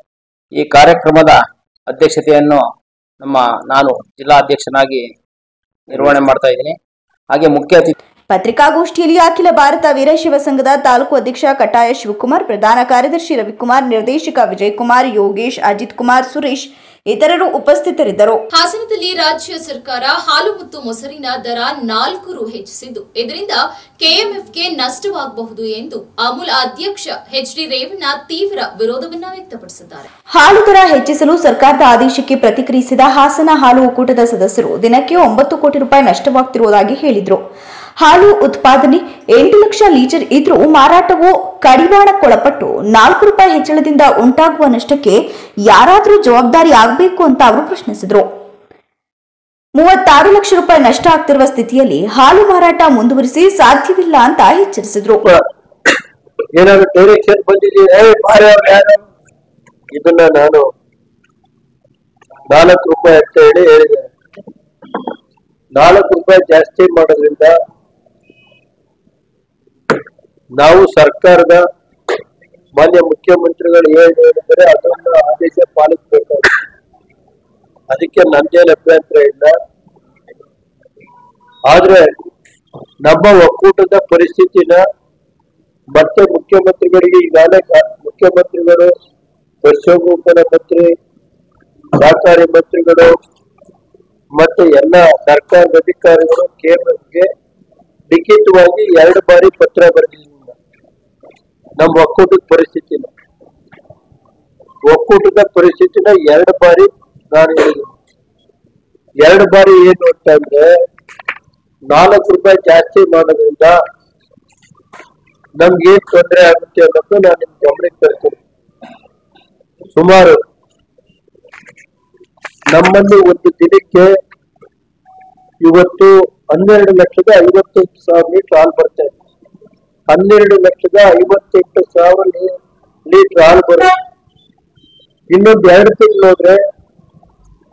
ಈ ಕಾರ್ಯಕ್ರಮದ ಅಧ್ಯಕ್ಷತೆಯನ್ನು ನಾನು ಜಿಲ್ಲಾ ಅಧ್ಯಕ್ಷನಾಗಿ ನಿರ್ವಹಣೆ ಮಾಡ್ತಾ ಇದ್ದೀನಿ. ಹಾಗೆ ಮುಖ್ಯ ಅತಿಥಿ ಪತ್ರಿಕಾಗೋಷ್ಠಿಯಲ್ಲಿ ಅಖಿಲ ಭಾರತ ವೀರಶೈವ ಸಂಘದ ತಾಲೂಕು ಅಧ್ಯಕ್ಷ ಕಟ್ಟಾಯ ಶಿವಕುಮಾರ್, ಪ್ರಧಾನ ಕಾರ್ಯದರ್ಶಿ ರವಿಕುಮಾರ್, ನಿರ್ದೇಶಕ ವಿಜಯಕುಮಾರ್, ಯೋಗೇಶ್, ಅಜಿತ್ ಕುಮಾರ್, ಸುರೇಶ್ ಇತರರು ಉಪಸ್ಥಿತರಿದ್ದರು. ಹಾಸನದಲ್ಲಿ ರಾಜ್ಯ ಸರ್ಕಾರ ಹಾಲು ಮತ್ತು ಮೊಸರಿನ ದರ 4 ರು ಹೆಚ್ಚಿಸಿದ್ದು, ಇದರಿಂದ ಕೆಎಂಎಫ್ಗೆ ನಷ್ಟವಾಗಬಹುದು ಎಂದು ಅಮೂಲ್ ಅಧ್ಯಕ್ಷ ಎಚ್ಡಿ ರೇವಣ್ಣ ತೀವ್ರ ವಿರೋಧವನ್ನ ವ್ಯಕ್ತಪಡಿಸಿದ್ದಾರೆ. ಹಾಲು ದರ ಹೆಚ್ಚಿಸಲು ಸರ್ಕಾರದ ಆದೇಶಕ್ಕೆ ಪ್ರತಿಕ್ರಿಯಿಸಿದ ಹಾಸನ ಹಾಲು ಒಕ್ಕೂಟದ ಸದಸ್ಯರು ದಿನಕ್ಕೆ 9 ಕೋಟಿ ರೂಪಾಯಿ ನಷ್ಟವಾಗುತ್ತಿರುವುದಾಗಿ ಹೇಳಿದರು. ಹಾಲು ಉತ್ಪಾದನೆ 8 ಲಕ್ಷ ಲೀಟರ್ ಇದ್ರೂ ಮಾರಾಟವು ಕಡಿವಾಣಕ್ಕೊಳಪಟ್ಟು 4 ರೂಪಾಯಿ ಹೆಚ್ಚಳದಿಂದ ಉಂಟಾಗುವ ನಷ್ಟಕ್ಕೆ ಯಾರಾದರೂ ಜವಾಬ್ದಾರಿ ಆಗಬೇಕು ಅಂತ ಅವರು ಪ್ರಶ್ನಿಸಿದರು. 36 ಲಕ್ಷ ರೂಪಾಯಿ ನಷ್ಟ ಆಗ್ತಿರುವ ಸ್ಥಿತಿಯಲ್ಲಿ ಹಾಲು ಮಾರಾಟ ಮುಂದುವರಿಸಿ ಸಾಧ್ಯವಿಲ್ಲ ಅಂತ ಎಚ್ಚರಿಸಿದರು. ಏನಾದ್ರು ಡೈರೆಕ್ಷನ್ ಬಂದಿದೆ, ಇದನ್ನ ನಾನು 4 ರೂಪಾಯಿ ಅಂತ ಹೇಳಿದೆ. 4 ರೂಪಾಯಿ ಜಾಸ್ತಿ ಮಾಡೋದ್ರಿಂದ ನಾವು ಸರ್ಕಾರದ ಮಾನ್ಯ ಮುಖ್ಯಮಂತ್ರಿಗಳು ಹೇಳಿದರೆ ಅದನ್ನು ಆದೇಶ ಪಾಲಿಸಬೇಕಾಗುತ್ತೆ. ಅದಕ್ಕೆ ನಂದೇನು ಅಭ್ಯಂತರ ಇಲ್ಲ. ಆದ್ರೆ ನಮ್ಮ ಒಕ್ಕೂಟದ ಪರಿಸ್ಥಿತಿನ ಮತ್ತೆ ಮುಖ್ಯಮಂತ್ರಿಗಳಿಗೆ ಈಗಾಗಲೇ ಮುಖ್ಯಮಂತ್ರಿಗಳು, ಪಶುಸಂಗೋಪನಾ ಮಂತ್ರಿ, ಸಹಕಾರಿ ಮಂತ್ರಿಗಳು ಮತ್ತೆ ಎಲ್ಲ ಸರ್ಕಾರದ ಅಧಿಕಾರಿಗಳು ಕೇಂದ್ರಕ್ಕೆ ಲಿಖಿತವಾಗಿ 2 ಬಾರಿ ಪತ್ರ ಬರೆದಿಲ್ಲ. ನಮ್ಮ ಒಕ್ಕೂಟದ ಪರಿಸ್ಥಿತಿನ 2 ಬಾರಿ ನಾನು ಹೇಳಿದ್ದೀನಿ. 2 ಬಾರಿ ಏನು ಅಂತಂದ್ರೆ 4 ರೂಪಾಯಿ ಜಾಸ್ತಿ ಮಾಡೋದ್ರಿಂದ ನಮ್ಗೆ ಏನ್ ತೊಂದರೆ ಆಗುತ್ತೆ ಅನ್ನೋದು ನಾನು ನಿಮ್ ಗಮನಕ್ಕೆ ತರ್ತೀನಿ. ಸುಮಾರು ನಮ್ಮಲ್ಲಿ ಒಂದು ದಿನಕ್ಕೆ ಇವತ್ತು 12,50,000 ಲೀಟರ್ ಹಾಲು ಬರ್ತಾ ಇದೆ. 12,58,000 ಲೀಟರ್ ಹಾಲು ಬರುತ್ತೆ. ಇನ್ನೊಂದು 2 ತಿಂಗಳು ಹೋದ್ರೆ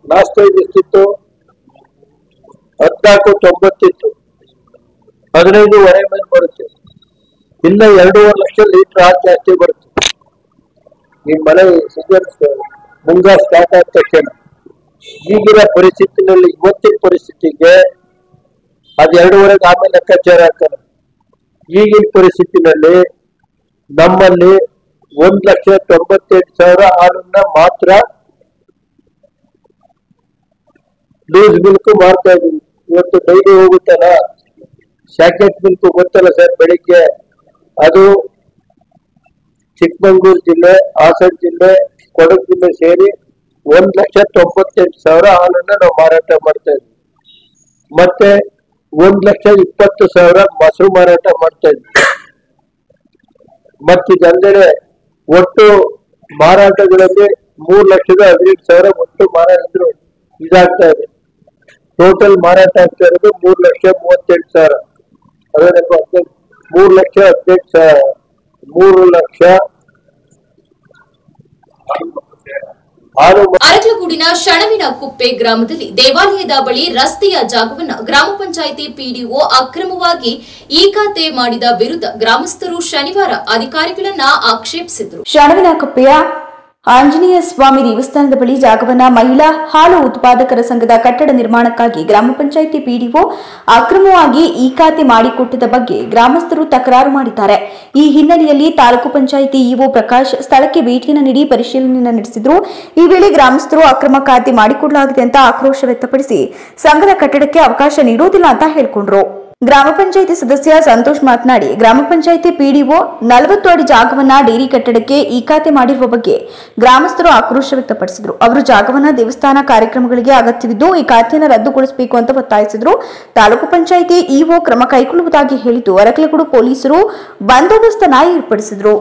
ಲಾಸ್ಟ್ ಟೈಮ್ ಎಷ್ಟಿತ್ತು? 14,90 ಇತ್ತು. 15,500 ಮೇಲೆ ಬರುತ್ತೆ. ಇನ್ನ 2.5 ಲಕ್ಷ ಲೀಟರ್ ಹಾಲು ಜಾಸ್ತಿ ಬರುತ್ತೆ. ನಿಮ್ ಮನೆ ಸೀಸನ್ ಮುಂಗಾ ಸ್ಟಾರ್ಟ್ ಆದ ತಕ್ಷಣ ಈಗಿನ ಪರಿಸ್ಥಿತಿನಲ್ಲಿ, ಇವತ್ತಿನ ಪರಿಸ್ಥಿತಿಗೆ ಅದು 2.5 ಆಮೇಲೆ ಲೆಕ್ಕಾಚಾರ ಹಾಕ್ತಾರೆ. ಈಗಿನ ಪರಿಸ್ಥಿತಿನಲ್ಲಿ ನಮ್ಮಲ್ಲಿ 1,98,000 ಹಾಲನ್ನ ಮಾತ್ರ ಲೂಸ್ ಮಿಲ್ಕ್ ಮಾರ್ತಾ ಇದೀವಿ. ಇವತ್ತು ಡೈಲಿ ಹೋಗುತ್ತಲ್ಲ ಶಾಕೆಟ್ ಮಿಲ್ಕ್ ಗೊತ್ತಲ್ಲ ಸರ್, ಬೆಳಿಗ್ಗೆ ಅದು ಚಿಕ್ಕಮಗಳೂರು ಜಿಲ್ಲೆ, ಹಾಸನ ಜಿಲ್ಲೆ, ಕೊಡಗು ಜಿಲ್ಲೆ ಸೇರಿ 1,98,000 ಹಾಲನ್ನ ನಾವು ಮಾರಾಟ ಮಾಡ್ತಾ ಇದ್ವಿ. ಮತ್ತೆ 1,20,000 ಮೊಸರು ಮಾರಾಟ ಮಾಡ್ತಾ ಇದ್ವಿ. ಮತ್ತಿದಲ್ಲದೆ ಒಟ್ಟು ಮಾರಾಟಗಳಲ್ಲಿ 3,15,000 ಒಟ್ಟು ಮಾರಾಟ ಇದಾಗ್ತಾ ಇದೆ. ಟೋಟಲ್ ಮಾರಾಟ ಆಗ್ತಾ ಇರೋದು 3,38,000. ಅದೇ 3,18,000 3,00,000 ಅರಕಲಗೂಡಿನ ಶಣವಿನ ಕುಪ್ಪೆ ಗ್ರಾಮದಲ್ಲಿ ದೇವಾಲಯದ ಬಳಿ ರಸ್ತೆಯ ಜಾಗವನ್ನು ಗ್ರಾಮ ಪಂಚಾಯಿತಿ ಪಿಡಿಒ ಅಕ್ರಮವಾಗಿ ಇಖಾತೆ ಮಾಡಿದ ವಿರುದ್ಧ ಗ್ರಾಮಸ್ಥರು ಶನಿವಾರ ಅಧಿಕಾರಿಗಳನ್ನ ಆಕ್ಷೇಪಿಸಿದರು. ಶಣವಿನ ಕುಪ್ಪೆಯ ಆಂಜನೇಯ ಸ್ವಾಮಿ ದೇವಸ್ಥಾನದ ಬಳಿ ಜಾಗವನ್ನ ಮಹಿಳಾ ಹಾಲು ಉತ್ಪಾದಕರ ಸಂಘದ ಕಟ್ಟಡ ನಿರ್ಮಾಣಕ್ಕಾಗಿ ಗ್ರಾಮ ಪಂಚಾಯಿತಿ ಪಿಡಿಒ ಅಕ್ರಮವಾಗಿ ಇಖಾತೆ ಮಾಡಿಕೊಟ್ಟಿದ್ದ ಬಗ್ಗೆ ಗ್ರಾಮಸ್ಥರು ತಕರಾರು ಮಾಡಿದ್ದಾರೆ. ಈ ಹಿನ್ನೆಲೆಯಲ್ಲಿ ತಾಲೂಕು ಪಂಚಾಯಿತಿ ಇಒ ಪ್ರಕಾಶ್ ಸ್ಥಳಕ್ಕೆ ಭೇಟಿಯನ್ನು ನೀಡಿ ಪರಿಶೀಲನೆ ನಡೆಸಿದ್ರು. ಈ ವೇಳೆ ಗ್ರಾಮಸ್ಥರು ಅಕ್ರಮ ಖಾತೆ ಮಾಡಿಕೊಡಲಾಗಿದೆ ಅಂತ ಆಕ್ರೋಶ ವ್ಯಕ್ತಪಡಿಸಿ ಸಂಘದ ಕಟ್ಟಡಕ್ಕೆ ಅವಕಾಶ ನೀಡುವುದಿಲ್ಲ ಅಂತ ಹೇಳಿಕೊಂಡ್ರು. ಗ್ರಾಮ ಪಂಚಾಯಿತಿ ಸದಸ್ಯ ಸಂತೋಷ್ ಮಾತನಾಡಿ, ಗ್ರಾಮ ಪಂಚಾಯಿತಿ ಪಿಡಿಒ 40 ಅಡಿ ಜಾಗವನ್ನ ಡೇರಿ ಕಟ್ಟಡಕ್ಕೆ ಇಖಾತೆ ಮಾಡಿರುವ ಬಗ್ಗೆ ಗ್ರಾಮಸ್ಥರು ಆಕ್ರೋಶ ವ್ಯಕ್ತಪಡಿಸಿದರು. ಅವರು ಜಾಗವನ್ನ ದೇವಸ್ಥಾನ ಕಾರ್ಯಕ್ರಮಗಳಿಗೆ ಅಗತ್ಯವಿದ್ದು ಈ ಖಾತೆಯನ್ನು ರದ್ದುಗೊಳಿಸಬೇಕು ಅಂತ ಒತ್ತಾಯಿಸಿದರು. ತಾಲೂಕು ಪಂಚಾಯಿತಿ ಇಒ ಕ್ರಮ ಕೈಗೊಳ್ಳುವುದಾಗಿ ಹೇಳಿದ್ದು ಅರಕಲಗೂಡು ಪೊಲೀಸರು ಬಂದೋಬಸ್ತನ್ನ ಏರ್ಪಡಿಸಿದರು.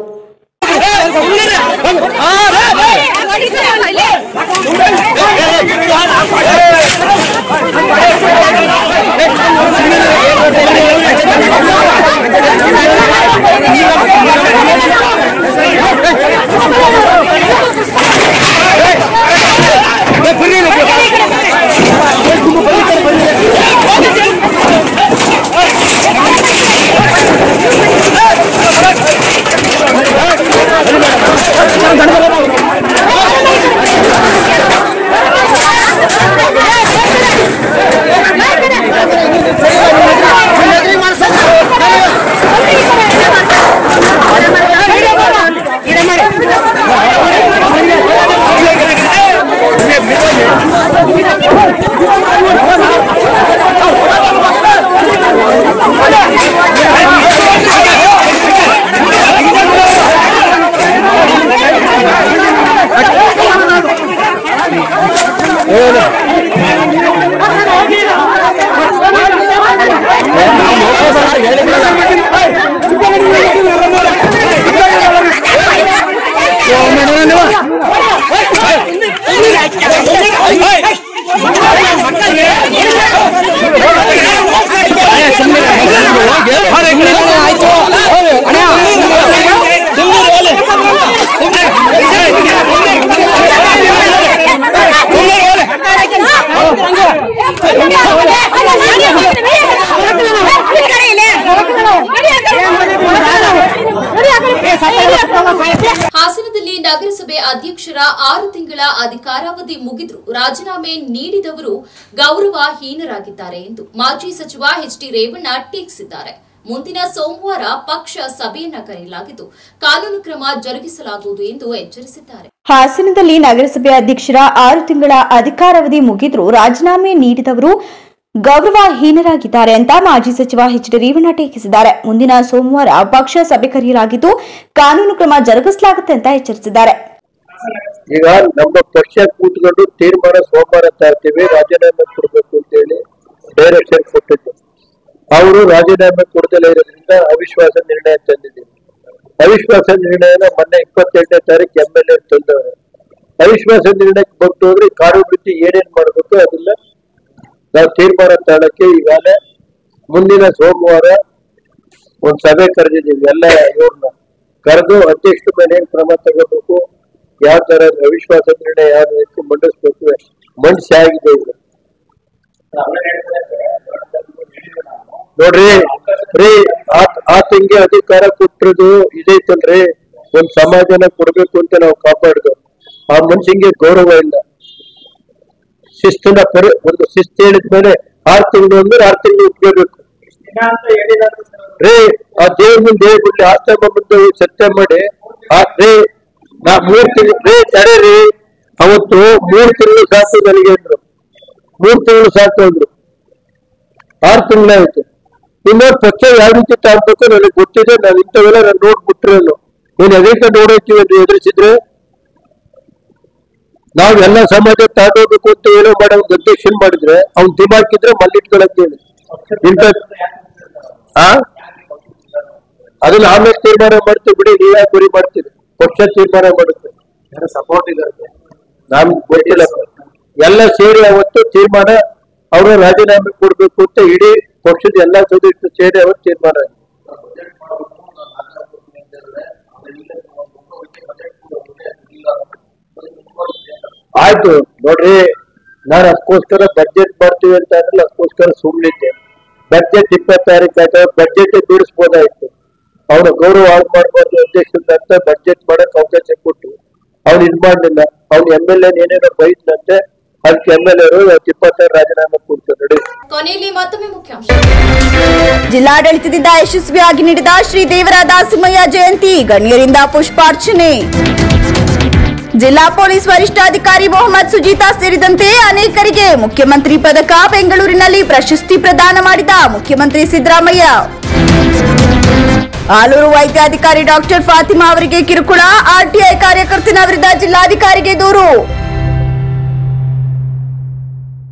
Hey, ಅಧ್ಯಕ್ಷರ 6 ತಿಂಗಳ ಅಧಿಕಾರಾವಧಿ ಮುಗಿದರೂ ರಾಜೀನಾಮೆ ನೀಡಿದವರು ಗೌರವಹೀನರಾಗಿದ್ದಾರೆ ಎಂದು ಮಾಜಿ ಸಚಿವ ಎಚ್.ಡಿ. ರೇವಣ್ಣ ಟೀಕಿಸಿದ್ದಾರೆ. ಮುಂದಿನ ಸೋಮವಾರ ಪಕ್ಷ ಸಭೆಯನ್ನ ಕರೆಯಲಾಗಿದ್ದು ಕಾನೂನು ಕ್ರಮ ಜರುಗಿಸಲಾಗುವುದು ಎಂದು ಎಚ್ಚರಿಸಿದ್ದಾರೆ. ಹಾಸನದಲ್ಲಿ ನಗರಸಭೆ ಅಧ್ಯಕ್ಷರ 6 ತಿಂಗಳ ಅಧಿಕಾರಾವಧಿ ಮುಗಿದರೂ ರಾಜೀನಾಮೆ ನೀಡಿದವರು ಗೌರವಹೀನರಾಗಿದ್ದಾರೆ ಅಂತ ಮಾಜಿ ಸಚಿವ ಎಚ್.ಡಿ. ರೇವಣ್ಣ ಟೀಕಿಸಿದ್ದಾರೆ. ಮುಂದಿನ ಸೋಮವಾರ ಪಕ್ಷ ಸಭೆ ಕರೆಯಲಾಗಿದ್ದು ಕಾನೂನು ಕ್ರಮ ಜರುಗಿಸಲಾಗುತ್ತೆ ಅಂತ ಎಚ್ಚರಿಸಿದ್ದಾರೆ. ಈಗ ನಮ್ಮ ಪಕ್ಷ ಕೂತ್ಕೊಂಡು ತೀರ್ಮಾನ ಸೋಮವಾರ ತರ್ತೀವಿ, ರಾಜೀನಾಮೆ ಕೊಡಬೇಕು ಅಂತ ಹೇಳಿ ಡೈರೆಕ್ಷನ್ ಕೊಟ್ಟಿದ್ದು. ಅವರು ರಾಜೀನಾಮೆ ಕೊಡದಲೇ ಇರೋದ್ರಿಂದ ಅವಿಶ್ವಾಸ ನಿರ್ಣಯ ತಂದಿದ್ದೀವಿ. ಅವಿಶ್ವಾಸ ನಿರ್ಣಯನ ಮೊನ್ನೆ 28ನೇ ತಾರೀಕು MLA ತಂದವರು. ಅವಿಶ್ವಾಸ ನಿರ್ಣಯಕ್ಕೆ ಬಂತು ಹೋದ್ರೆ ಕಾನೂನು ರೀತಿ ಏನೇನ್ ಮಾಡ್ಬೇಕು ಅದನ್ನ ನಾವು ತೀರ್ಮಾನ ತಗೊಳ್ಳಕ್ಕೆ ಈಗಾಗಲೇ ಮುಂದಿನ ಸೋಮವಾರ ಒಂದ್ ಸಭೆ ಕರೆದಿದ್ದೀವಿ. ಎಲ್ಲ ಇವ್ರನ್ನ ಕರೆದು ಅಧ್ಯಕ್ಷರ ಮೇಲೆ ಏನ್ ಕ್ರಮ ತಗೋಬೇಕು, ಯಾವ ತರ ಅವಿಶ್ವಾಸ ನಿರ್ಣಯ ಯಾವ ರೀತಿ ಮಂಡಿಸ್ಬೇಕು ಮಂಡಿಸಿ ಆಗಿದೆ. ಈಗ ನೋಡ್ರಿ ರೀ ಆತಂಗೆ ಅಧಿಕಾರ ಕೊಟ್ಟಿರೋದು ಇದೈತಲ್ರಿ, ಒಂದ್ ಸಮಾಜನ ಕೊಡ್ಬೇಕು ಅಂತ ನಾವು ಕಾಪಾಡಿದ್ವು. ಆ ಮನುಷ್ಯಂಗೆ ಗೌರವ ಇಲ್ಲ. ಶಿಸ್ತಿನ ಒಂದು ಶಿಸ್ತು ಹೇಳಿದ್ಮೇಲೆ 6 ತಿಂಗಳು ಅಂದ್ರೆ 6 ತಿಂಗಳು ಉಟ್ಕೋಬೇಕು ರೀ. ಆ ದೇವ್ರ ಮುಂದೆ ಹೇಳ್ಬಿಡ್ಲಿ, ಆಶ್ರಮ ಮುಂದೆ ಸತ್ಯ ಮಾಡಿ ರೀ. 3 ತಿಂಗಳು ರೀ ತಡೀರಿ. ಅವತ್ತು 3 ತಿಂಗಳು ಸಾಕು ನನಗೆ ಅಂದ್ರು. 3 ತಿಂಗಳು ಸಾಕು ಅಂದ್ರು. 6 ತಿಂಗಳಾಯ್ತು. ಇನ್ನೊಂದು ಪಕ್ಷ ಯಾವ ರೀತಿ ತಾಡ್ಬೇಕು ನನಗೆ ಗೊತ್ತಿದೆ. ನಾನು ಇಂಥವೆಲ್ಲ ನಾನು ನೋಡ್ಬಿಟ್ರೇನು ನೀನು ಅದಕ್ಕೆ ನೋಡೋತೀವಿ ಅಂತ ಎದುರಿಸಿದ್ರೆ ನಾವ್ ಎಲ್ಲ ಸಮಾಜ ತಾಡೋಬೇಕು ಅಂತ ಏನೋ ಮಾಡೋ ಒಂದು ಅಧ್ಯಕ್ಷನ್ ಮಾಡಿದ್ರೆ ಅವ್ನ್ ದಿಮಾಕಿದ್ರೆ ಮಲ್ಲಿಟ್ಕೊಳ್ಳಂತೇಳಿ ಇಂಥ ಅದನ್ನ ಆಮೇಲೆ ತೀರ್ಮಾನ ಮಾಡ್ತೀವಿ ಬಿಡಿ. ನೀವೇ ಗುರಿ ಮಾಡ್ತೀವಿ, ಪಕ್ಷ ತೀರ್ಮಾನ ಮಾಡುತ್ತೆ. ಸಪೋರ್ಟ್ ಇದೆ ನಮ್ಗೆ ಗೊತ್ತಿಲ್ಲ. ಎಲ್ಲ ಸೇರಿ ಅವತ್ತು ತೀರ್ಮಾನ ಅವರು ರಾಜೀನಾಮೆ ಕೊಡ್ಬೇಕು ಅಂತ ಇಡೀ ಪಕ್ಷದ ಎಲ್ಲಾ ಸದಸ್ಯರು ಸೇರಿ ಅವತ್ತು ತೀರ್ಮಾನ. ಆಯ್ತು ನೋಡ್ರಿ, ನಾನು ಅದಕ್ಕೋಸ್ಕರ ಬಡ್ಜೆಟ್ ಮಾಡ್ತೀವಿ ಅಂತ ಅಂದ್ರೆ ಅದಕ್ಕೋಸ್ಕರ ಸುಮ್ಮನಿದ್ದೆ. ಬಡ್ಜೆಟ್ 20 ತಾರೀಕು ಆಯ್ತು, ಬಡ್ಜೆಟ್ ಬಿಡಿಸ್ಬೋದಾಯ್ತು. ಅವನ ಗೌರವ ಹಾಳು ಮಾಡ್ಬಾರ್ದು ಅಧ್ಯಕ್ಷರಿಂದ ಅಂತ ಬಡ್ಜೆಟ್ ಮಾಡಕ್ ಅವಕಾಶ ಕೊಟ್ಟು ಅವ್ನು ಇದ್ ಮಾಡ್ಲಿಲ್ಲ. ಅವ್ನು MLA ಏನೇನೋ ಬೈದ್ನಂತೆ, ಅದಕ್ಕೆ MLA 20 ರಾಜೀನಾಮೆ ಕೊಡ್ತಾರೆ ನೋಡಿ. ಕೊನೆಯಲ್ಲಿ ಮತ್ತೊಮ್ಮೆ ಮುಖ್ಯಾಂಶ. ಜಿಲ್ಲಾಡಳಿತದಿಂದ ಯಶಸ್ವಿಯಾಗಿ ನೀಡಿದ ಶ್ರೀ ದೇವರ ದಾಸಿಮಯ್ಯ ಜಯಂತಿ, ಗಣ್ಯರಿಂದ ಪುಷ್ಪಾರ್ಚನೆ. ಜಿಲ್ಲಾ ಪೊಲೀಸ್ ವರಿಷ್ಠಾಧಿಕಾರಿ ಮೊಹಮ್ಮದ್ ಸುಜೀತಾ ಸೇರಿದಂತೆ ಅನೇಕರಿಗೆ ಮುಖ್ಯಮಂತ್ರಿ ಪದಕ, ಬೆಂಗಳೂರಿನಲ್ಲಿ ಪ್ರಶಸ್ತಿ ಪ್ರದಾನ ಮಾಡಿದ ಮುಖ್ಯಮಂತ್ರಿ ಸಿದ್ದರಾಮಯ್ಯ. ಆಲೂರು ವೈದ್ಯಾಧಿಕಾರಿ ಡಾಕ್ಟರ್ ಫಾತಿಮಾ ಅವರಿಗೆ ಕಿರುಕುಳ, RTI ಕಾರ್ಯಕರ್ತನ ವಿರುದ್ಧ ಜಿಲ್ಲಾಧಿಕಾರಿಗೆ ದೂರು.